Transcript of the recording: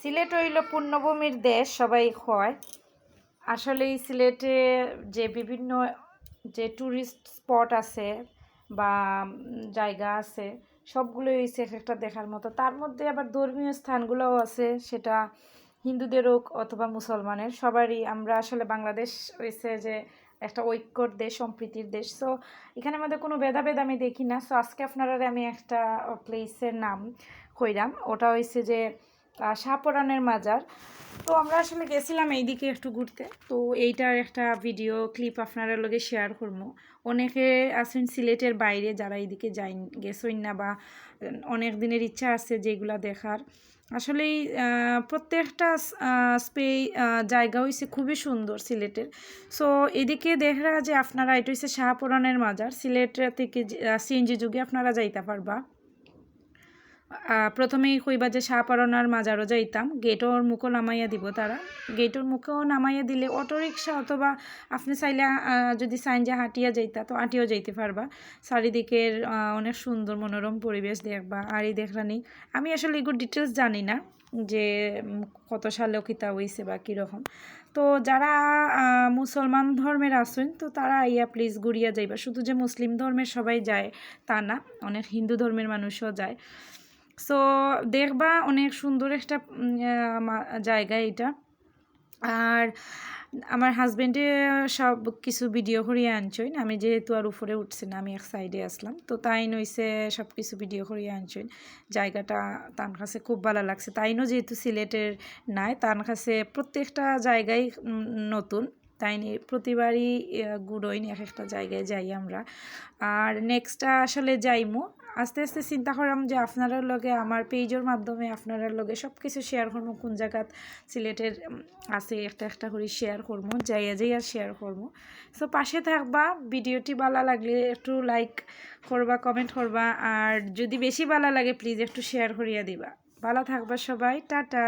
সিলেট হইল পূর্ণভূমির দেশ, সবাই কয়। আসলে এই সিলেটে যে বিভিন্ন যে ট্যুরিস্ট স্পট আছে বা জায়গা আছে, সবগুলোই হইছে একটা দেখার মতো। তার মধ্যে আবার ধর্মীয় স্থানগুলোও আছে, সেটা হিন্দুদের হোক অথবা মুসলমানের, সবারই। আমরা আসলে বাংলাদেশ হয়েছে যে একটা ঐক্যর দেশ, সম্প্রীতির দেশ। সো এখানে মধ্যে কোনো ভেদাভেদ আমি দেখি না। সো আজকে আপনারা আমি একটা প্লেসের নাম কইরাম, ওটা হয়েছে যে শাহপরানের মাজার। তো আমরা আসলে গেছিলাম এইদিকে একটু ঘুরতে, তো এইটার একটা ভিডিও ক্লিপ আপনারা লগে শেয়ার করবো। অনেকে আছেন সিলেটের বাইরে যারা এইদিকে যাই গেছই না, বা অনেক দিনের ইচ্ছা আছে যেগুলা দেখার। আসলেই প্রত্যেকটা জায়গা হয়েছে খুবই সুন্দর সিলেটের। সো এদিকে দেখা যে আপনারা এটা হচ্ছে শাহপরানের মাজার। সিলেট থেকে সিএনজি যুগে আপনারা যাইতে পারবা। প্রথমেই কইবা যে শাহপরানার মাজারও যাইতাম, গেটর মুখও নামাইয়া দিব তারা। গেটর মুখেও নামাইয়া দিলে অটোরিকশা অথবা আপনি চাইলে যদি চাইন যে হাঁটিয়া যাইতা তো হাঁটিও যাইতে পারবা। চারিদিকের অনেক সুন্দর মনোরম পরিবেশ দেখবা। আর এই দেখলানি আমি আসলে এগুলো ডিটেলস জানি না যে কত সালে কিতা হইছে বা কীরকম। তো যারা মুসলমান ধর্মের আছেন তো তারা ইয়া প্লিজ ঘুরিয়া যাইবা। শুধু যে মুসলিম ধর্মের সবাই যায় তা না, অনেক হিন্দু ধর্মের মানুষও যায়। সো দেখবা অনেক সুন্দর একটা জায়গা এটা। আর আমার হাজব্যান্ডে সব কিছু ভিডিও করিয়ে আনছইন। আমি যেহেতু আর উপরে উঠছি না, আমি এক সাইডে আসলাম, তো তাই নইছে সব কিছু ভিডিও করিয়ে আনছইন। জায়গাটা তার কাছে খুব ভালো লাগছে। তাইনও যেহেতু সিলেটের নাই, তার কাছে প্রত্যেকটা জায়গায় নতুন। তাই প্রতিবারই গুড়ইন এক একটা জায়গায় যাই আমরা। আর নেক্সটটা আসলে যাইমু আস্তে আস্তে চিন্তা করলাম যে আপনারা লগে আমার পেজের মাধ্যমে আপনারা লগে সব কিছু শেয়ার করবো। কোন জায়গাত সিলেটের আছে একটা একটা করে শেয়ার করবো, যাইয়া শেয়ার করবো। সো পাশে থাকবা। ভিডিওটি ভালো লাগলে একটু লাইক করবা, কমেন্ট করবা, আর যদি বেশি ভালো লাগে প্লিজ একটু শেয়ার করিয়া দিবা। ভালো থাকবা সবাই, টাটা।